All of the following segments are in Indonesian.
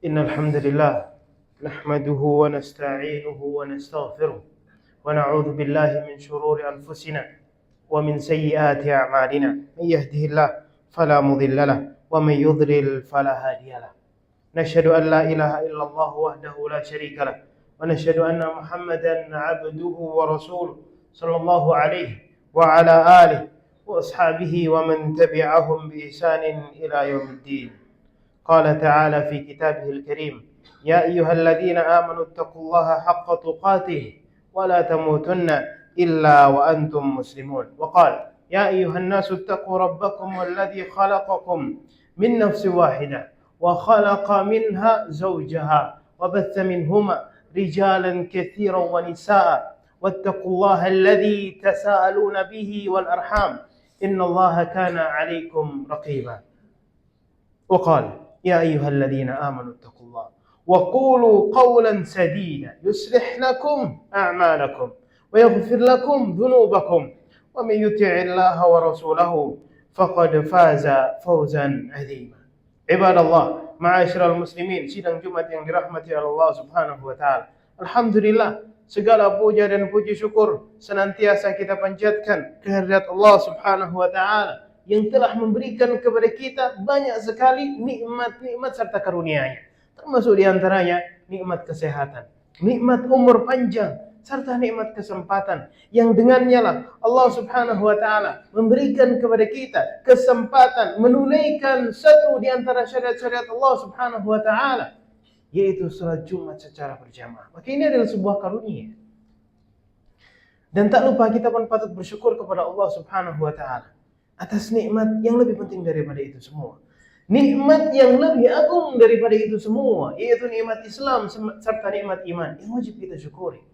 إن الحمد لله نحمده ونستعينه ونستغفره ونعوذ بالله من شرور أنفسنا ومن سيئات أعمالنا. من يهده الله فلا مضل له ومن يضلل فلا هادي له. نشهد أن لا إله إلا الله وحده لا شريك له ونشهد أن محمدا عبده ورسوله صلى الله عليه وعلى آله وأصحابه ومن تبعهم بإحسان إلى يوم الدين. قال تعالى في كتابه الكريم: يا أيها الذين آمنوا اتقوا الله حق تقاته ولا تموتن إلا وأنتم مسلمون. وقال: يا أيها الناس اتقوا ربكم الذي خلقكم من نفس واحدة وخلق منها زوجها وبث منهما رجالا كثيرا ونساء واتقوا الله الذي تساءلون به والأرحام إن الله كان عليكم رقيبا. وقال: يا أيها الذين آمنوا اتقوا الله وقولوا قولا سديدا يصلح لكم أعمالكم ويغفر لكم ذنوبكم ومن يطع الله ورسوله فقد فاز فوزا عظيما. عباد الله, ma'asyiral muslimin, sidang Jumat yang dirahmati Allah Subhanahu wa taala. Alhamdulillah, segala puja dan puji syukur senantiasa kita panjatkan kehadirat Allah Subhanahu wa taala yang telah memberikan kepada kita banyak sekali nikmat-nikmat serta karunia-Nya. Termasuk diantaranya nikmat kesehatan, nikmat umur panjang, serta nikmat kesempatan yang dengannya lah Allah Subhanahu wa taala memberikan kepada kita kesempatan menunaikan satu di antara syariat-syariat Allah Subhanahu wa taala, yaitu salat Jumat secara berjamaah. Maka ini adalah sebuah karunia. Dan tak lupa kita pun patut bersyukur kepada Allah Subhanahu wa taala atas nikmat yang lebih penting daripada itu semua. Nikmat yang lebih agung daripada itu semua, yaitu nikmat Islam serta nikmat iman yang wajib kita syukuri.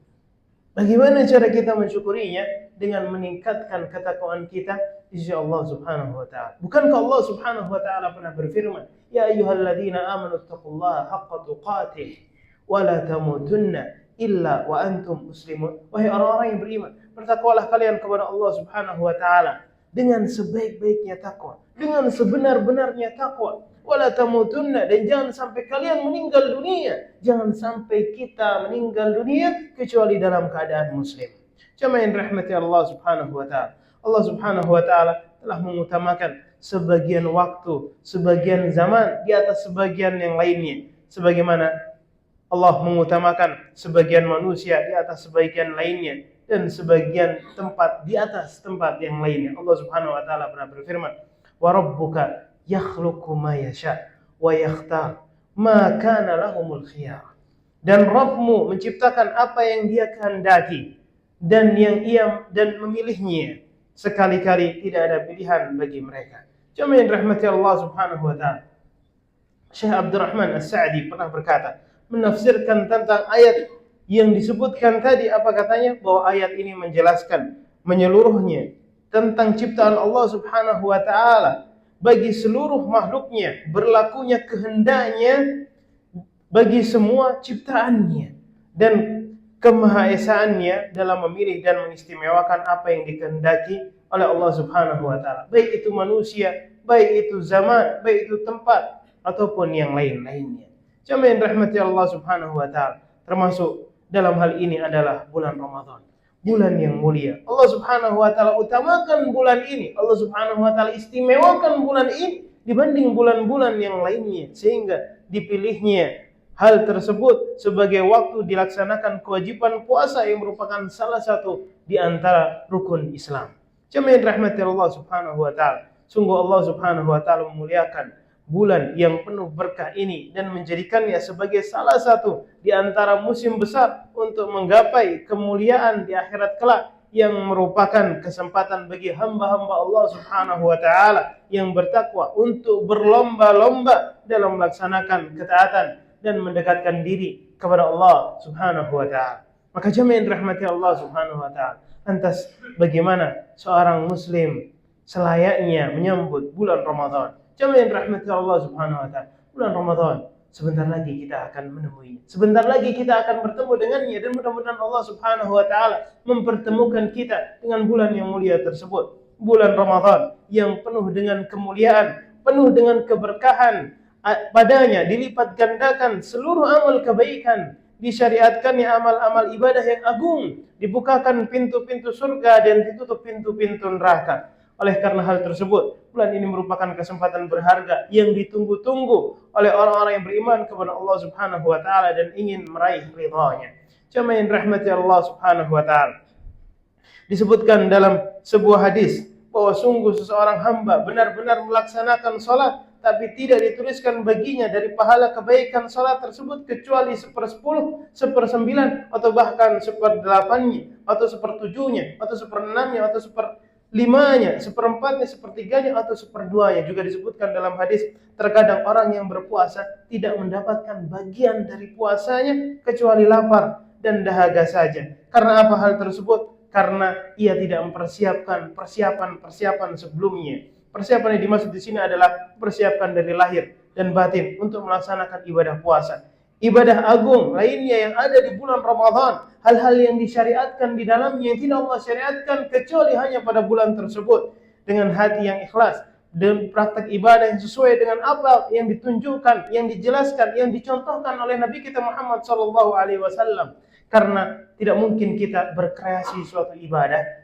Bagaimana cara kita mensyukurinya? Dengan meningkatkan ketakwaan kita di sisi Allah Subhanahu wa taala. Bukankah Allah Subhanahu wa taala pernah berfirman, "Ya ayyuhalladzina amanu taqullaha haqqa tuqatih wa la tamutunna illa wa antum muslimun." Wahai orang-orang yang beriman, bertakwalah kalian kepada Allah Subhanahu wa taala dengan sebaik-baiknya takwa, dengan sebenar-benarnya takwa. Wala tamutunna, dan jangan sampai kalian meninggal dunia, jangan sampai kita meninggal dunia kecuali dalam keadaan muslim. Jemaah yang dirahmati Allah Subhanahu wa taala. Allah Subhanahu wa taala telah mengutamakan sebagian waktu, sebagian zaman di atas sebagian yang lainnya. Sebagaimana Allah mengutamakan sebagian manusia di atas sebagian lainnya, dan sebagian tempat di atas tempat yang lainnya. Allah Subhanahu wa taala pernah berfirman, "Wa rabbuka yakhluqu ma yasha wa yakhtar ma kana lahumul khiyar." Dan Rabbmu menciptakan apa yang Dia kehendaki dan memilihnya. Sekali-kali tidak ada pilihan bagi mereka. Jemaah yang dirahmati Allah Subhanahu wa taala. Syekh Abdurrahman As-Sa'di pernah berkata, menafsirkan tentang ayat yang disebutkan tadi, apa katanya? Bahwa ayat ini menjelaskan menyeluruhnya tentang ciptaan Allah Subhanahu wa taala bagi seluruh makhluknya, berlakunya kehendaknya bagi semua ciptaannya, dan kemahaesaannya dalam memilih dan mengistimewakan apa yang dikehendaki oleh Allah Subhanahu wa taala, baik itu manusia, baik itu zaman, baik itu tempat ataupun yang lain-lainnya. Jemaah yang rahmati Allah Subhanahu wa taala, termasuk dalam hal ini adalah bulan Ramadan, bulan yang mulia. Allah Subhanahu wa taala utamakan bulan ini, Allah Subhanahu wa taala istimewakan bulan ini dibanding bulan-bulan yang lainnya, sehingga dipilihnya hal tersebut sebagai waktu dilaksanakan kewajiban puasa yang merupakan salah satu di antara rukun Islam. Jemaah yang rahmati Allah Subhanahu wa taala, sungguh Allah Subhanahu wa taala memuliakan bulan yang penuh berkah ini dan menjadikannya sebagai salah satu di antara musim besar untuk menggapai kemuliaan di akhirat kelak, yang merupakan kesempatan bagi hamba-hamba Allah Subhanahu wa taala yang bertakwa untuk berlomba-lomba dalam melaksanakan ketaatan dan mendekatkan diri kepada Allah Subhanahu wa taala. Maka jemaah yang dirahmati Allah Subhanahu wa taala, lantas bagaimana seorang muslim selayaknya menyambut bulan Ramadan? Jemaah yang dirahmati Allah Subhanahu wa taala, bulan Ramadan sebentar lagi kita akan menemuinya. Sebentar lagi kita akan bertemu dengannya, dan mudah-mudahan Allah Subhanahu wa taala mempertemukan kita dengan bulan yang mulia tersebut. Bulan Ramadan yang penuh dengan kemuliaan, penuh dengan keberkahan, padanya dilipat gandakan seluruh amal kebaikan, disyariatkannya amal-amal ibadah yang agung, dibukakan pintu-pintu surga dan ditutup pintu-pintu neraka. Oleh karena hal tersebut, bulan ini merupakan kesempatan berharga yang ditunggu-tunggu oleh orang-orang yang beriman kepada Allah Subhanahu wa taala dan ingin meraih ridha-Nya. Jemaah yang dirahmati Allah Subhanahu wa taala. Disebutkan dalam sebuah hadis bahwa sungguh seseorang hamba benar-benar melaksanakan salat tapi tidak dituliskan baginya dari pahala kebaikan salat tersebut kecuali 1/10, 1/9, atau bahkan 1/8-nya, atau 1/7-nya, atau 1/6-nya, atau 1/5-nya, 1/4-nya, 1/3-nya, atau 1/2-nya. Juga disebutkan dalam hadis, terkadang orang yang berpuasa tidak mendapatkan bagian dari puasanya kecuali lapar dan dahaga saja. Karena apa hal tersebut? Karena ia tidak mempersiapkan persiapan sebelumnya. Persiapan yang dimaksud di sini adalah persiapan dari lahir dan batin untuk melaksanakan ibadah puasa. Ibadah agung lainnya yang ada di bulan Ramadan, hal-hal yang disyariatkan di dalamnya yang tidak Allah syariatkan kecuali hanya pada bulan tersebut, dengan hati yang ikhlas dan praktek ibadah yang sesuai dengan apa yang ditunjukkan, yang dijelaskan, yang dicontohkan oleh Nabi kita Muhammad SAW. Karena tidak mungkin kita berkreasi suatu ibadah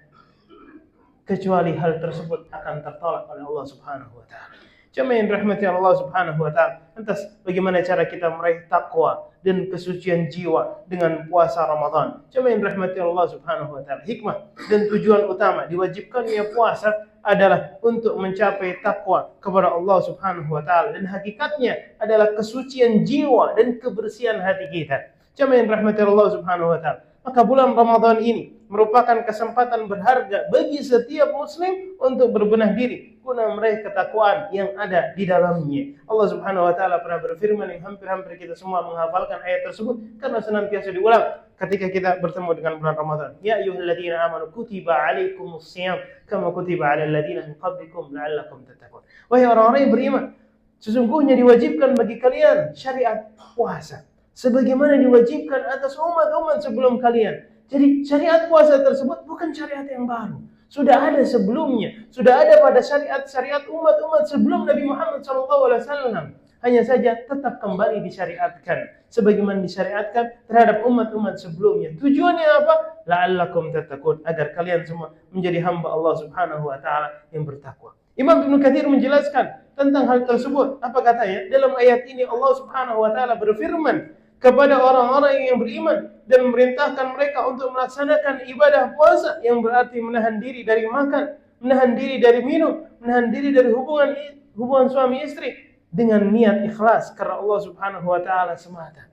kecuali hal tersebut akan tertolak oleh Allah Subhanahu wa taala. Jemaah yang dirahmati Allah Subhanahu wa taala, lantas bagaimana cara kita meraih takwa dan kesucian jiwa dengan puasa Ramadan? Jemaah yang dirahmati Allah Subhanahu wa taala, hikmah dan tujuan utama diwajibkannya puasa adalah untuk mencapai takwa kepada Allah Subhanahu wa taala, dan hakikatnya adalah kesucian jiwa dan kebersihan hati kita. Jemaah yang dirahmati Allah Subhanahu wa taala, maka bulan Ramadan ini merupakan kesempatan berharga bagi setiap muslim untuk berbenah diri guna meraih ketakwaan yang ada di dalamnya. Allah Subhanahu wa taala pernah berfirman yang hampir-hampir kita semua menghafalkan ayat tersebut karena senantiasa diulang ketika kita bertemu dengan bulan Ramadan. Ya ayyuhalladzina amanu kutiba alaikumus shiyam kama kutiba alal ladzina min qablikum la'allakum tattaqun. Wahai orang-orang yang beriman, sesungguhnya diwajibkan bagi kalian syariat puasa sebagaimana diwajibkan atas umat-umat sebelum kalian. Jadi syariat puasa tersebut bukan syariat yang baru. Sudah ada sebelumnya. Sudah ada pada syariat umat-umat sebelum Nabi Muhammad SAW. Hanya saja tetap kembali disyariatkan sebagaimana disyariatkan terhadap umat-umat sebelumnya. Tujuannya apa? La'allakum tattaqun, agar kalian semua menjadi hamba Allah Subhanahu wa taala yang bertakwa. Imam Ibnu Katsir menjelaskan tentang hal tersebut. Apa katanya? Dalam ayat ini Allah Subhanahu wa taala berfirman kepada orang-orang yang beriman dan memerintahkan mereka untuk melaksanakan ibadah puasa, yang berarti menahan diri dari makan, menahan diri dari minum, menahan diri dari hubungan suami istri dengan niat ikhlas karena Allah Subhanahu wa taala semata.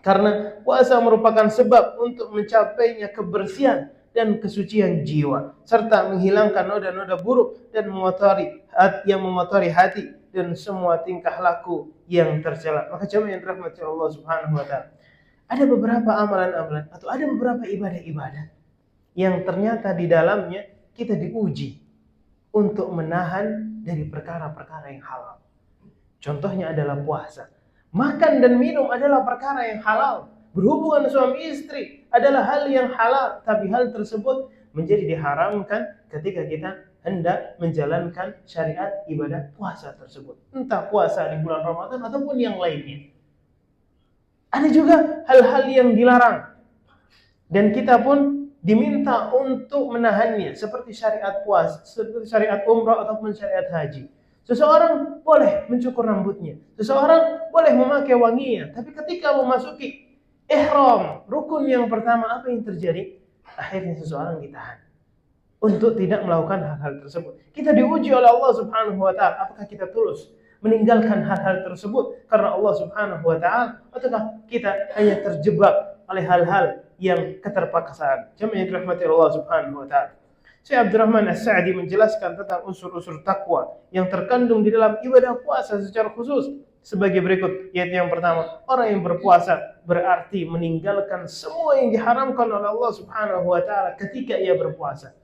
Karena puasa merupakan sebab untuk mencapainya kebersihan dan kesucian jiwa serta menghilangkan noda-noda buruk dan mengotori hati dan semua tingkah laku yang tercela. Maka jemaah yang dirahmati Allah Subhanahu wa taala, ada beberapa amalan-amalan atau ada beberapa ibadah-ibadah yang ternyata di dalamnya kita diuji untuk menahan dari perkara-perkara yang halal. Contohnya adalah puasa. Makan dan minum adalah perkara yang halal. Berhubungan suami istri adalah hal yang halal, tapi hal tersebut menjadi diharamkan ketika kita hendak menjalankan syariat ibadah puasa tersebut. Entah puasa di bulan Ramadan ataupun yang lainnya. Ada juga hal-hal yang dilarang. Dan kita pun diminta untuk menahannya. Seperti syariat puasa, seperti syariat umrah ataupun syariat haji. Seseorang boleh mencukur rambutnya. Seseorang boleh memakai wanginya. Tapi ketika memasuki ihram, rukun yang pertama, apa yang terjadi? Akhirnya seseorang ditahan untuk tidak melakukan hal-hal tersebut. Kita diuji oleh Allah Subhanahu wa taala, apakah kita tulus meninggalkan hal-hal tersebut karena Allah Subhanahu wa taala, ataukah kita hanya terjebak oleh hal-hal yang keterpaksaan. Jemaah yang dirahmati Allah Subhanahu wa taala, Syekh Abdurrahman As-Sa'di menjelaskan tentang unsur-unsur takwa yang terkandung di dalam ibadah puasa secara khusus sebagai berikut, yaitu yang pertama, orang yang berpuasa berarti meninggalkan semua yang diharamkan oleh Allah Subhanahu wa taala ketika ia berpuasa.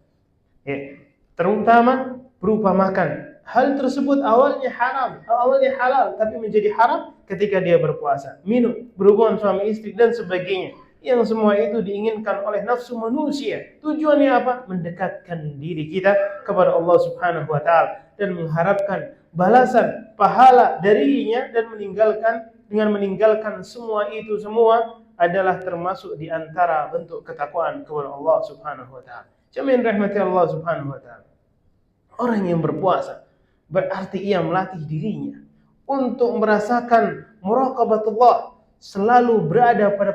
Ya, terutama berupa makan. Hal tersebut awalnya halal, tapi menjadi haram ketika dia berpuasa. Minum, berhubungan suami istri dan sebagainya. Yang semua itu diinginkan oleh nafsu manusia. Tujuannya apa? Mendekatkan diri kita kepada Allah Subhanahu wa taala dan mengharapkan balasan pahala darinya dan meninggalkan semua itu semua adalah termasuk di antara bentuk ketakwaan kepada Allah Subhanahu wa taala. Jemaah rahmati Allah Subhanahu wa taala. Orang yang berpuasa berarti ia melatih dirinya untuk merasakan muraqabatullah, selalu berada pada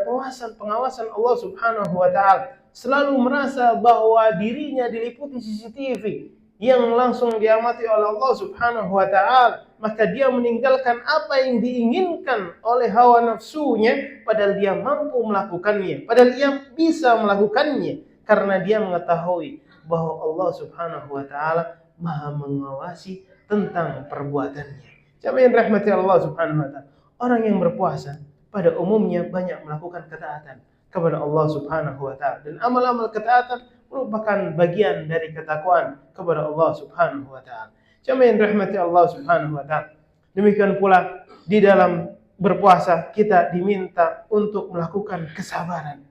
pengawasan Allah Subhanahu wa taala, selalu merasa bahwa dirinya diliputi CCTV yang langsung diamati oleh Allah Subhanahu wa taala, maka dia meninggalkan apa yang diinginkan oleh hawa nafsunya padahal dia mampu melakukannya, padahal ia bisa melakukannya karena dia mengetahui bahwa Allah Subhanahu wa taala Maha mengawasi tentang perbuatannya. Jamaah yang rahmati Allah Subhanahu wa taala, orang yang berpuasa pada umumnya banyak melakukan ketaatan kepada Allah Subhanahu wa taala, dan amal-amal ketaatan merupakan bagian dari ketakwaan kepada Allah Subhanahu wa taala. Jamaah yang rahmati Allah Subhanahu wa taala, demikian pula di dalam berpuasa kita diminta untuk melakukan kesabaran.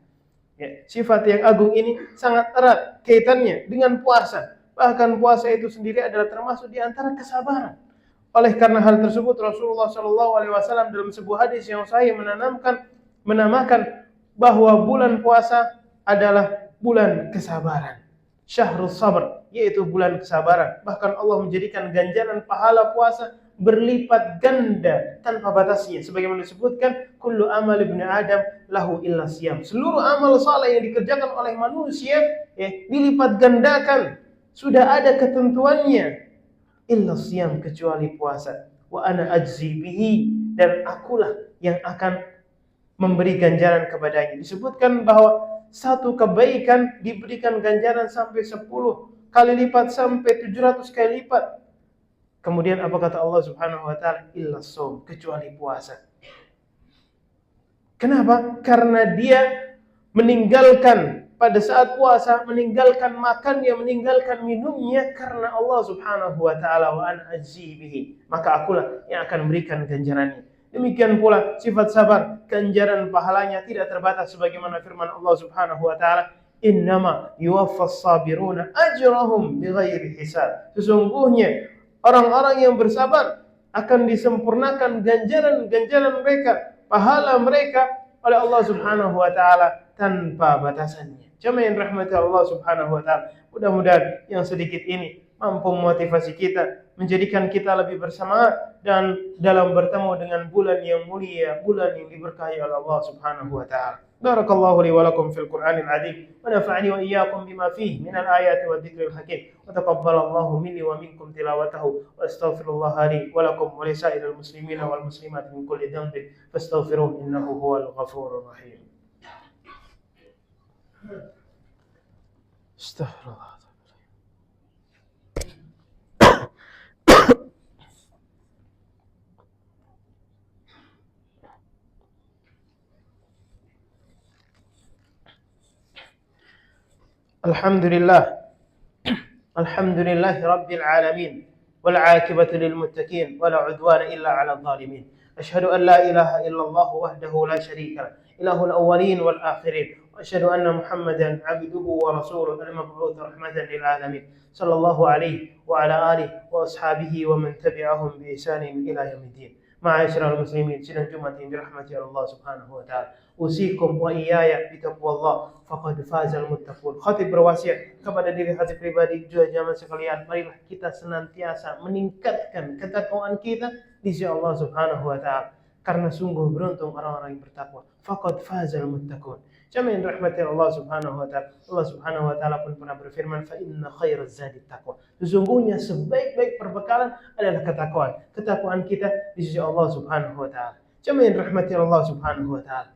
Ya, sifat yang agung ini sangat erat kaitannya dengan puasa. Bahkan puasa itu sendiri adalah termasuk di antara kesabaran. Oleh karena hal tersebut Rasulullah SAW dalam sebuah hadis yang sahih menamakan bahwa bulan puasa adalah bulan kesabaran. Syahrul sabr, yaitu bulan kesabaran. Bahkan Allah menjadikan ganjaran pahala puasa berlipat ganda tanpa batasnya. Sebagaimana disebutkan, kullu amal ibni Adam lahu illa siyam. Seluruh amal saleh yang dikerjakan oleh manusia dilipat gandakan. Sudah ada ketentuannya. Illa siyam, kecuali puasa. Wa ana ajzi bihi, dan akulah yang akan memberi ganjaran kepadanya. Disebutkan bahwa satu kebaikan diberikan ganjaran sampai 10 kali lipat, sampai 700 kali lipat. Kemudian apa kata Allah Subhanahu wa taala? Illa shaum, kecuali puasa. Kenapa? Karena dia meninggalkan pada saat puasa, meninggalkan makannya, meninggalkan minumnya karena Allah Subhanahu wa taala, wa ana ajzi bihi, maka akulah yang akan memberikan ganjarannya. Demikian pula sifat sabar, ganjaran pahalanya tidak terbatas sebagaimana firman Allah Subhanahu wa taala, innama yuwaffas sabiruna ajrahum bighairi hisab. Sesungguhnya orang-orang yang bersabar akan disempurnakan ganjaran mereka, pahala mereka oleh Allah Subhanahu wa taala tanpa batasannya. Jemaah yang rahmati Allah Subhanahu wa taala, mudah-mudahan yang sedikit ini mampu memotivasi kita, menjadikan kita lebih bersemangat dan dalam bertemu dengan bulan yang mulia, bulan yang diberkahi oleh Allah Subhanahu wa taala. Barakallahu li wa lakum fil Qur'anil azim wa nafa'ani wa iyyakum bima fihi minal ayati wadh-dhikril hakim wa taqabbalallahu minni wa minkum tilawatahu wa astaghfirullah li wa lakum wa li sa'iril muslimina wal muslimat min kulli dhanbin fastaghfiruhu innahu huwal ghafurur rahim. Astaghfirullah. Alhamdulillah rabbil alamin wal 'aqibatu lil muttaqin wala 'udwana illa 'alal zalimin. Asyhadu an la ilaha illallah wahdahu la syarika lah, ilahul awwalin wal akhirin. Wa asyhadu anna Muhammadan 'abduhu wa rasuluhu al-mab'uts rahmatan lil alamin. Sallallahu alaihi wa ala alihi wa ashabihi wa man tabi'ahum bi ihsanin ila yaumiddin. Ma'asyiral muslimin, sidang Jumat yang dirahmati Allah Subhanahu wa taala. Usikum wa iyaya bitaqwallah faqad fazal muttaqun. Khatib berwasiat kepada diri khatib pribadi juga jamaah sekalian, marilah kita senantiasa meningkatkan ketakwaan kita di sisi Allah Subhanahu wa taala, karena sungguh beruntung orang-orang yang bertakwa. Faqad fazal muttaqun. Jamaah yang dirahmati Allah Subhanahu wa taala, Allah Subhanahu wa taala pun pernah berfirman, fa inna khairaz zadi taqwa. Sesungguhnya sebaik-baik perbekalan adalah ketakwaan. Ketakwaan kita di sisi Allah Subhanahu wa taala. Jamaah yang dirahmati Allah Subhanahu wa taala,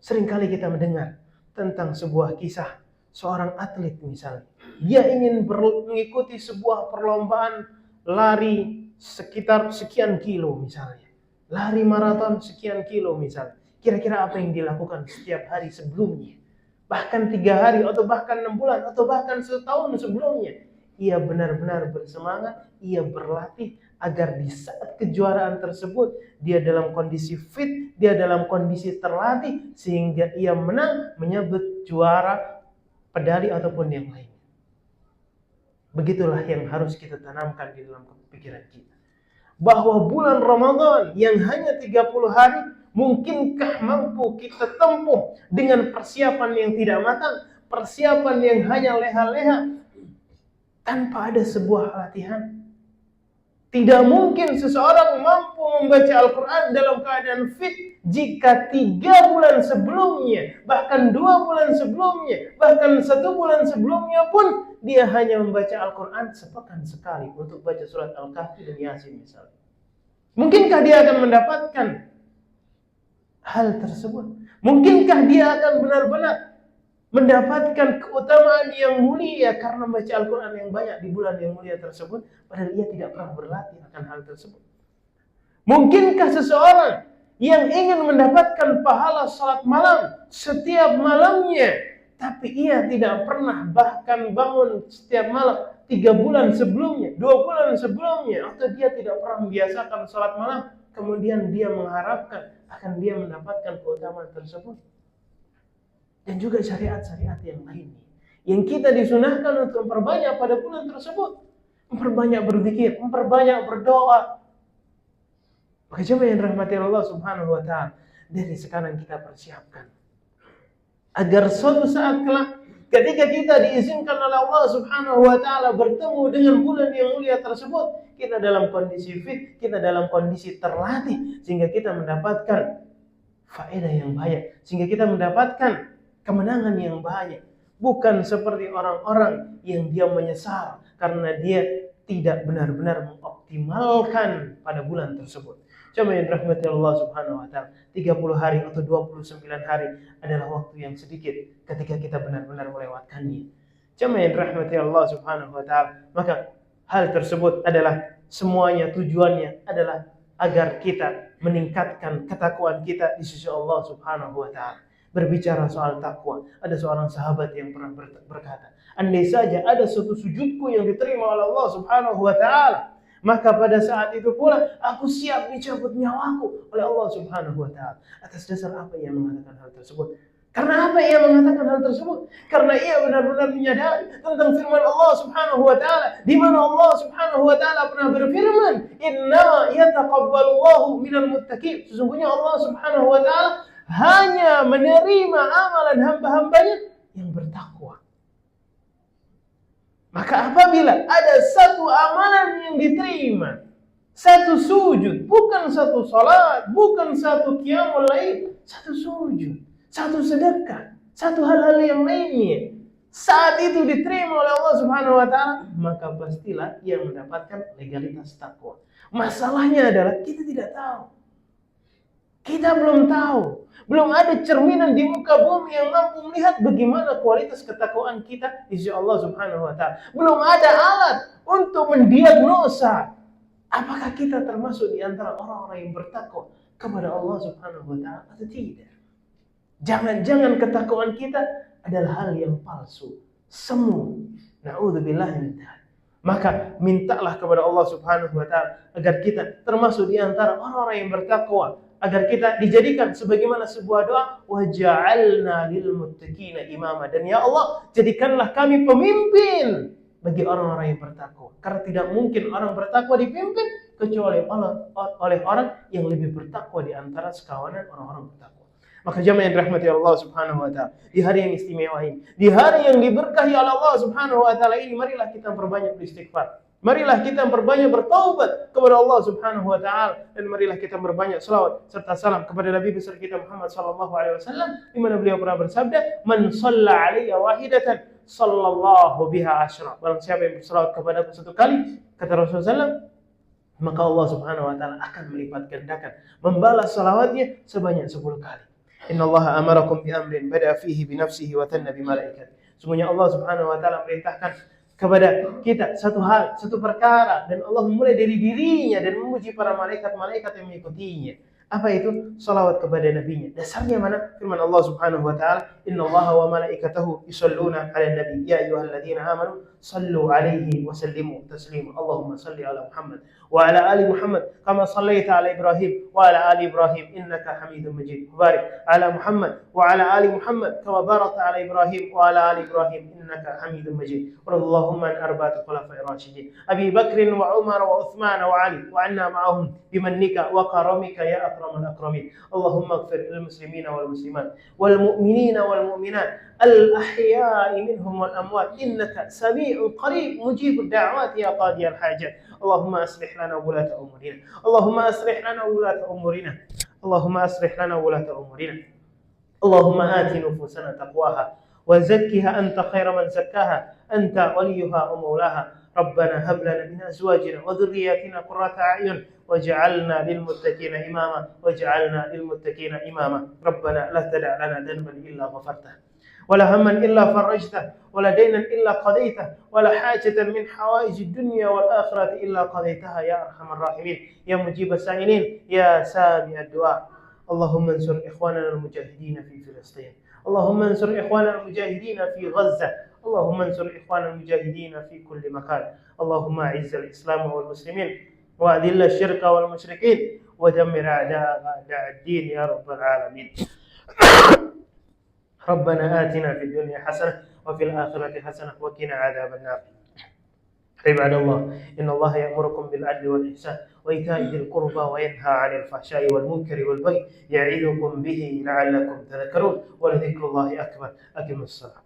seringkali kita mendengar tentang sebuah kisah seorang atlet misalnya. Dia ingin mengikuti sebuah perlombaan lari sekitar sekian kilo misalnya. Lari maraton sekian kilo misalnya. Kira-kira apa yang dilakukan setiap hari sebelumnya? Bahkan 3 hari atau bahkan 6 bulan atau bahkan setahun sebelumnya. Ia benar-benar bersemangat, ia berlatih agar di saat kejuaraan tersebut dia dalam kondisi fit, dia dalam kondisi terlatih sehingga ia menang, menyabet juara, pedali ataupun yang lainnya. Begitulah yang harus kita tanamkan di dalam pikiran kita. bahwa bulan Ramadan yang hanya 30 hari, mungkinkah mampu kita tempuh dengan persiapan yang tidak matang, persiapan yang hanya leha-leha, tanpa ada sebuah latihan? Tidak mungkin seseorang mampu membaca Al-Quran dalam keadaan fit jika 3 bulan sebelumnya, bahkan 2 bulan sebelumnya, bahkan 1 bulan sebelumnya pun dia hanya membaca Al-Quran sepekan sekali untuk baca surat Al-Kahfi dan Yasin misalnya. Mungkinkah dia akan mendapatkan hal tersebut? Mungkinkah dia akan benar-benar mendapatkan keutamaan yang mulia karena membaca Al-Quran yang banyak di bulan yang mulia tersebut, padahal ia tidak pernah berlatih akan hal tersebut? Mungkinkah seseorang yang ingin mendapatkan pahala salat malam setiap malamnya, tapi ia tidak pernah bahkan bangun setiap malam 3 bulan sebelumnya, 2 bulan sebelumnya, atau dia tidak pernah membiasakan salat malam, kemudian dia mengharapkan akan dia mendapatkan keutamaan tersebut? Dan juga syariat-syariat yang lainnya yang kita disunahkan untuk memperbanyak pada bulan tersebut, memperbanyak berzikir, memperbanyak berdoa. Maka coba yang dirahmati Allah Subhanahu wa taala, dari sekarang kita persiapkan agar suatu saat kelak ketika kita diizinkan oleh Allah Subhanahu wa taala bertemu dengan bulan yang mulia tersebut, kita dalam kondisi fit, kita dalam kondisi terlatih, sehingga kita mendapatkan faedah yang banyak, sehingga kita mendapatkan kemenangan yang banyak. Bukan seperti orang-orang yang dia menyesal karena dia tidak benar-benar mengoptimalkan pada bulan tersebut. Coba yang dirahmati Allah Subhanahu wa taala, 30 hari atau 29 hari adalah waktu yang sedikit ketika kita benar-benar melewatkannya. Coba yang dirahmati Allah Subhanahu wa taala, maka hal tersebut adalah semuanya tujuannya adalah agar kita meningkatkan ketakwaan kita di sisi Allah Subhanahu wa taala. Berbicara soal takwa, ada seorang sahabat yang pernah berkata, andai saja ada suatu sujudku yang diterima oleh Allah Subhanahu wa taala, maka pada saat itu pula aku siap dicabut nyawaku oleh Allah Subhanahu wa taala. Atas dasar apa ia mengatakan hal tersebut? Karena apa ia mengatakan hal tersebut? Karena ia benar-benar menyadari tentang firman Allah Subhanahu wa taala, di mana Allah Subhanahu wa taala pernah berfirman, "Inna yataqabbalullahu minal muttaqin." Sesungguhnya Allah Subhanahu wa taala hanya menerima amalan hamba-hambanya yang bertakwa. Maka apabila ada satu amalan yang diterima, satu sujud, bukan satu salat, bukan satu qiyamul lail, satu sujud, satu sedekah, satu hal-hal yang lainnya, saat itu diterima oleh Allah Subhanahu wa taala, maka pastilah ia mendapatkan legalitas takwa. Masalahnya adalah kita tidak tahu. Kita belum tahu. Belum ada cerminan di muka bumi yang mampu melihat bagaimana kualitas ketakwaan kita di sisi Allah Subhanahu wa taala. Belum ada alat untuk mendiagnosa apakah kita termasuk di antara orang-orang yang bertakwa kepada Allah Subhanahu wa taala atau tidak. Jangan-jangan ketakwaan kita adalah hal yang palsu, semu. Na'udzubillah min dzalik. Maka mintalah kepada Allah Subhanahu wa taala agar kita termasuk di antara orang-orang yang bertakwa, agar kita dijadikan sebagaimana sebuah doa, waja'alna lil muttaqina imama, dan ya Allah jadikanlah kami pemimpin bagi orang-orang yang bertakwa. Karena tidak mungkin orang bertakwa dipimpin kecuali oleh orang yang lebih bertakwa di antara sekawanan orang-orang bertakwa. Maka jamaah yang dirahmati Allah Subhanahu wa taala, di hari yang istimewa ini, di hari yang diberkahi oleh Allah Subhanahu wa taala ini, marilah kita perbanyak beristighfar. Marilah kita berbanyak bertaubat kepada Allah Subhanahu wa taala, dan marilah kita berbanyak selawat serta salam kepada Nabi besar kita Muhammad sallallahu alaihi wasallam, di mana beliau pernah bersabda, "Man shalla 'alayya wahidatan sallallahu biha asyra." Barang siapa yang berselawat kepada aku satu kali, kata Rasulullah sallallahu, maka Allah Subhanahu wa taala akan melipat gandakan, membalas salawatnya sebanyak 10 kali. Innallaha amarakum bi amrin bada fihi bi nafsihi wa tanna bi malaikatihi. Sungguhnya Allah Subhanahu wa taala merintahkan kepada kita satu hal, satu perkara, dan Allah memulai dari dirinya dan memuji para malaikat-malaikat yang mengikutinya. Apa itu? Salawat kepada nabinya. Dasarnya mana? Firman Allah Subhanahu wa taala, "Innallaha wa malaikatahu yusholluna 'alan nabi, ya ayyuhalladzina amanu shallu 'alaihi wa sallimu taslima." Allahumma shalli 'ala Muhammad wa 'ala ali Muhammad kama shallaita 'ala Ibrahim وعلى آل إبراهيم إنك حميد مجيد. وبارك على محمد وعلى آل محمد كما باركت على إبراهيم وعلى آل إبراهيم إنك حميد مجيد. وارض اللهم عن أربعة الخلفاء الراشدين أبي بكر وعمر وعثمان وعلي وعنا معهم بمنك وكرمك يا أكرم الأكرمين. اللهم اغفر للمسلمين والمسلمات والمؤمنين والمؤمنات الأحياء منهم والأموات إنك سميع قريب مجيب الدعوات يا قاضي الحاجات. اللهم أصلح لنا ولاة أمورنا، اللهم أصلح لنا ولاة أمورنا، اللهم أصلح لنا ولاة أمورنا. اللهم آت نفوسنا تقواها وزكها أنت خير من زكاها أنت وليها ومولاها. ربنا هب لنا من أزواجنا وذرياتنا قرة أعين واجعلنا للمتقين إماما واجعلنا للمتقين إماما. ربنا لا تدع لنا ذنبا إلا غفرته ولا هما إلا فرجته ولا دينا إلا قضيته ولا حاجة من حوائج الدنيا والآخرة إلا قضيتها يا أرحم الراحمين يا مجيب السائلين يا سامع الدعاء. اللهم انصر إخواننا المجاهدين في فلسطين، اللهم انصر إخواننا المجاهدين في غزة، اللهم انصر إخواننا المجاهدين في كل مكان. اللهم أعز الإسلام والمسلمين وأذل الشرك والمشركين ودمر أعداء الدين يا رب العالمين. ربنا آتنا في الدنيا حسنة وفي الآخرة حسنة وقنا عذاب النار. عباد الله إن الله يأمركم بالعدل والإحسان وإيتاء ذي القربى وينهى عن الفحشاء والمنكر والبغي يعظكم به لعلكم تذكرون ولذكر الله أكبر. أقم الصلاة.